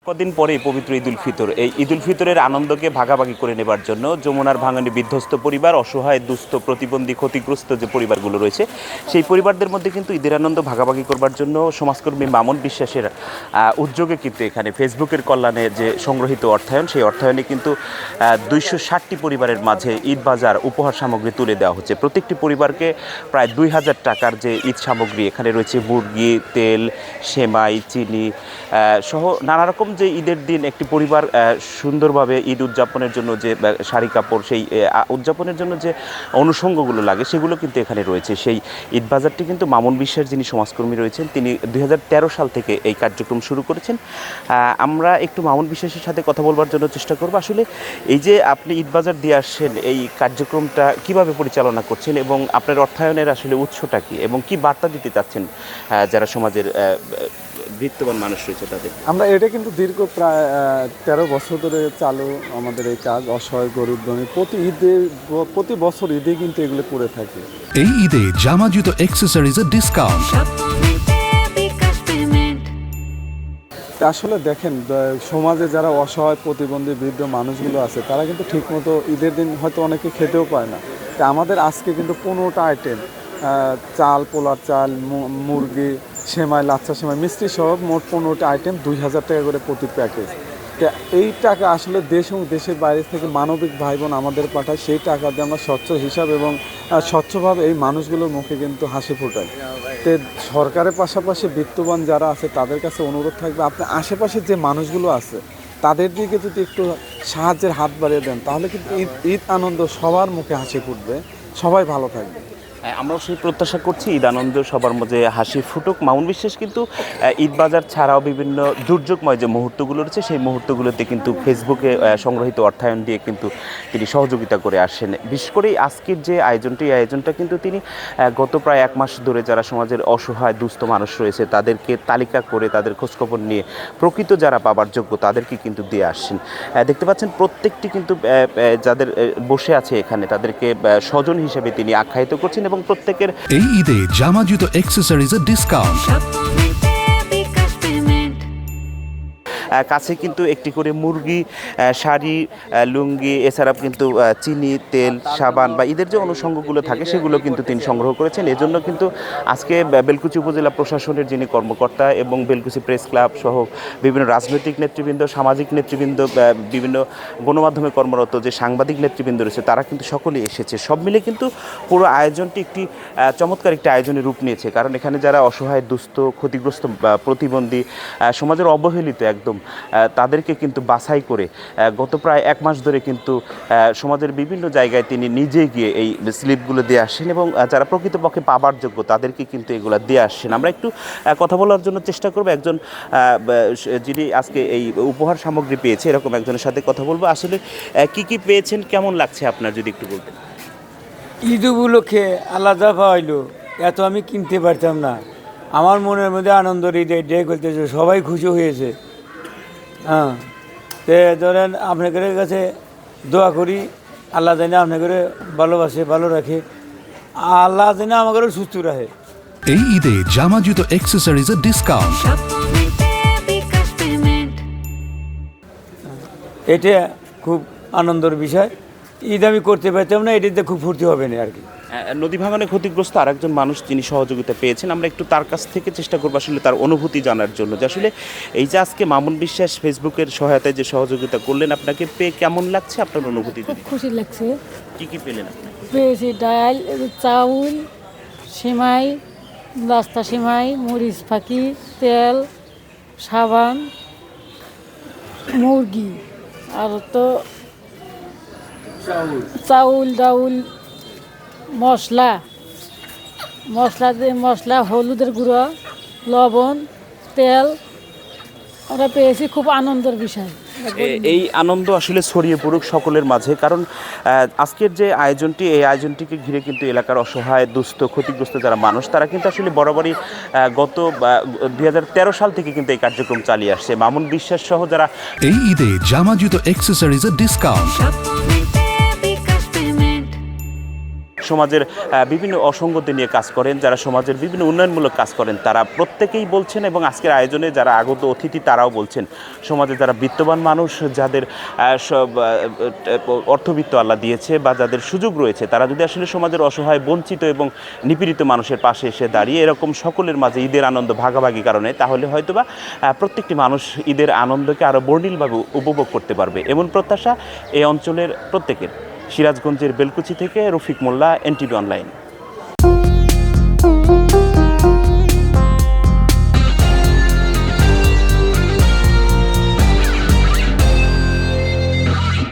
কদিন পরে পবিত্র ঈদুল ফিতর। এই ঈদুল ফিতরের আনন্দকে ভাগাভাগি করে নেবার জন্য যমুনার ভাঙনে বিধ্বস্ত পরিবার, অসহায়, দুস্থ, প্রতিবন্ধী, ক্ষতিগ্রস্ত যে পরিবারগুলো রয়েছে সেই পরিবারদের মধ্যে কিন্তু ঈদের আনন্দ ভাগাভাগি করবার জন্য সমাজকর্মী মামুন বিশ্বাসের উদ্যোগে কিন্তু এখানে ফেসবুকের কল্যাণে যে সংগ্রহিত অর্থায়ন, সেই অর্থায়নে কিন্তু 260টি পরিবারের মাঝে ঈদ বাজার উপহার সামগ্রী তুলে দেওয়া হচ্ছে। প্রত্যেকটি পরিবারকে প্রায় 2000 টাকার যে ঈদ সামগ্রী, এখানে রয়েছে মুরগি, তেল, সেমাই, চিনি সহ নানা রকম যে ঈদের দিন একটি পরিবার সুন্দরভাবে ঈদ উদযাপনের জন্য যে শাড়ি কাপড়, সেই উদযাপনের জন্য যে অনুষঙ্গগুলো লাগে সেগুলো কিন্তু এখানে রয়েছে। সেই ঈদ বাজারটি কিন্তু মামুন বিশ্বাস, যিনি সমাজকর্মী রয়েছেন, তিনি 2013 সাল থেকে এই কার্যক্রম শুরু করেছেন। আমরা একটু মামুন বিশ্বাসের সাথে কথা বলবার জন্য চেষ্টা করব। আসলে এই যে আপনি ঈদ বাজার দিয়ে আসছেন, এই কার্যক্রমটা কিভাবে পরিচালনা করছেন এবং আপনার অর্থায়নের আসলে উৎসটা কী এবং কি বার্তা দিতে চাচ্ছেন যারা সমাজের বৃত্তবান মানুষ রয়েছে তাদের? আমরা এটা কিন্তু দীর্ঘ প্রায় 13 বছর ধরে চালু আমাদের এই কাজ। অসহায়, গরিব, ধনী প্রতি বছর ঈদে কিন্তু এগুলো করে থাকি। এই ঈদে জামা জুতো অ্যাক্সেসরিজের ডিসকাউন্ট। আসলে দেখেন, সমাজে যারা অসহায়, প্রতিবন্ধী, বৃদ্ধ মানুষগুলো আছে তারা কিন্তু ঠিকমতো ঈদের দিন হয়তো অনেকে খেতেও পায় না। তা আমাদের আজকে কিন্তু 15টা আইটেম, চাল, পোলার চাল, মুরগি, সেমাই, লাচ্ছা সেমাই, মিষ্টি সহ মোট 15টা আইটেম, 2000 টাকা করে প্রতি প্যাকেজ। তা এই টাকা আসলে দেশ এবং দেশের বাইরে থেকে মানবিক ভাই বোন আমাদের পাঠায়। সেই টাকা দিয়ে আমরা স্বচ্ছ হিসাব এবং স্বচ্ছভাবে এই মানুষগুলোর মুখে কিন্তু হাসি ফোটাই। তো সরকারের পাশাপাশি বিত্তবান যারা আছে তাদের কাছে অনুরোধ থাকবে, আপনার আশেপাশে যে মানুষগুলো আছে তাদের দিকে যদি একটু সাহায্যের হাত বাড়িয়ে দেন, তাহলে কিন্তু ঈদ আনন্দ সবার মুখে হাসি ফুটবে, সবাই ভালো থাকবে। আমরাও সেই প্রত্যাশা করছি ঈদ আনন্দ সবার মধ্যে হাসি ফুটুক। মামুন বিশ্বাস কিন্তু ঈদ বাজার ছাড়াও বিভিন্ন দুর্যোগময় যে মুহূর্তগুলো রয়েছে সেই মুহূর্তগুলোতে কিন্তু ফেসবুকে সংগ্রহিত অর্থায়ন দিয়ে কিন্তু তিনি সহযোগিতা করে আসেন। বিশেষ করে আজকের যে আয়োজনটি, এই আয়োজনটা কিন্তু তিনি গত প্রায় 1 মাস ধরে যারা সমাজের অসহায়, দুস্থ মানুষ রয়েছে তাদেরকে তালিকা করে তাদের খোঁজখবর নিয়ে প্রকৃত যারা পাবার যোগ্য তাদেরকে কিন্তু দিয়ে আসছেন। দেখতে পাচ্ছেন প্রত্যেকটি কিন্তু যাদের বসে আছে এখানে তাদেরকে স্বজন হিসেবে তিনি আখ্যায়িত করছেন এবং প্রত্যেকের এই ঈদে জামা জুতো অ্যাক্সেসরিজের ডিসকাউন্ট। কাছে কিন্তু একটি করে মুরগি, শাড়ি, লুঙ্গি, এছাড়া কিন্তু চিনি, তেল, সাবান বা ঈদের যে অনুষঙ্গগুলো থাকে সেগুলো কিন্তু তিনি সংগ্রহ করেছেন। এজন্য কিন্তু আজকে বেলকুচি উপজেলা প্রশাসনের যিনি কর্মকর্তা এবং বেলকুচি প্রেস ক্লাব সহ বিভিন্ন রাজনৈতিক নেতৃবৃন্দ, সামাজিক নেতৃবৃন্দ, বিভিন্ন গণমাধ্যমে কর্মরত যে সাংবাদিক নেতৃবৃন্দ রয়েছে তারা কিন্তু সকলেই এসেছে। সব মিলে কিন্তু পুরো আয়োজনটি একটি চমৎকার একটি আয়োজনের রূপ নিয়েছে। কারণ এখানে যারা অসহায়, দুস্থ, ক্ষতিগ্রস্ত, প্রতিবন্ধী, সমাজের অবহেলিত একদম, তাদেরকে কিন্তু বাছাই করে গত প্রায় 1 মাস ধরে কিন্তু সমাজের বিভিন্ন জায়গায় তিনি নিজে গিয়ে এই স্লিপগুলো দিয়ে আসেন এবং যারা প্রকৃতপক্ষে পাবার যোগ্য তাদেরকে কিন্তু এগুলো দিয়ে আসছেন। আমরা একটু কথা বলার জন্য চেষ্টা করব একজন যিনি আজকে এই উপহার সামগ্রী পেয়েছে এরকম একজনের সাথে কথা বলবো। আসলে কি পেয়েছেন, কেমন লাগছে আপনার, যদি একটু বলতেন। ঈদ উপলক্ষে আলাদা পাইলো, এত আমি কিনতে পারতাম না। আমার মনের মধ্যে আনন্দ হৃদয় করতেছে, সবাই খুশি হয়েছে। হ্যাঁ, তে ধরেন আপনাদের কাছে দোয়া করি, আল্লাহ যেন আপনাদের ভালোবাসে, ভালো রাখে, আল্লাহ যেন আমাদের সুস্থ রাখে। এই ঈদে জামা জুতো অ্যাক্সেসরিজের ডিসকাউন্ট। এটা খুব আনন্দের বিষয়। ঈদ আমি করতে পারতাম না, এটাতে খুব ফুর্তি হবে না আর কি। নদী ভাঙনে ক্ষতিগ্রস্ত আরেকজন মানুষ যিনি সহযোগিতা পেয়েছেন, আমরা একটু তার কাছ থেকে চেষ্টা করবো আসলে তার অনুভূতি জানার জন্য, যে আসলে এই যে আজকে মামুন বিশ্বাস ফেসবুকের সহায়তায় যে সহযোগিতা করলেন, আপনাকে পেয়ে কেমন লাগছে, আপনার অনুভূতি? খুব খুশি লাগছে। কি পেলেন আপনি? পেয়েছি ডাল, চাউল, সেমাই, নাস্তা সেমাই, মরিচ ফাঁকি, তেল, সাবান, মুরগি, আর তো চাউল ডাউল, মশলা, হলুদের গুঁড়ো, লবণ, তেল আমরা পেয়েছি। খুব আনন্দের বিষয়। এই আনন্দ আসলে ছড়িয়ে পড়ুক সকলের মাঝে, কারণ আজকের যে আয়োজনটি, এই আয়োজনটিকে ঘিরে কিন্তু এলাকার অসহায়, দুস্থ, ক্ষতিগ্রস্ত যারা মানুষ তারা কিন্তু আসলে বরাবরই গত 2013 সাল থেকে কিন্তু এই কার্যক্রম চালিয়ে আসছে। মামুন বিশ্বাস সহ যারা এই ঈদে জামা জুতো অ্যাক্সেসরিজের ডিসকাউন্ট। সমাজের বিভিন্ন অসঙ্গতি নিয়ে কাজ করেন, যারা সমাজের বিভিন্ন উন্নয়নমূলক কাজ করেন, তারা প্রত্যেকেই বলছেন এবং আজকের আয়োজনে যারা আগত অতিথি তারাও বলছেন সমাজে যারা বিত্তবান মানুষ, যাদের সব অর্থবিত্ত আল্লাহ দিয়েছে বা যাদের সুযোগ রয়েছে, তারা যদি আসলে সমাজের অসহায় বঞ্চিত এবং নিপীড়িত মানুষের পাশে এসে দাঁড়িয়ে এরকম সকলের মাঝে ঈদের আনন্দ ভাগাভাগি কারণে, তাহলে হয়তোবা প্রত্যেকটি মানুষ ঈদের আনন্দকে আরও বর্ণিলভাবে উপভোগ করতে পারবে, এমন প্রত্যাশা এই অঞ্চলের প্রত্যেকের। সিরাজগঞ্জের বেলকুচি থেকে রফিক মোল্লা, এনটিভি অনলাইন।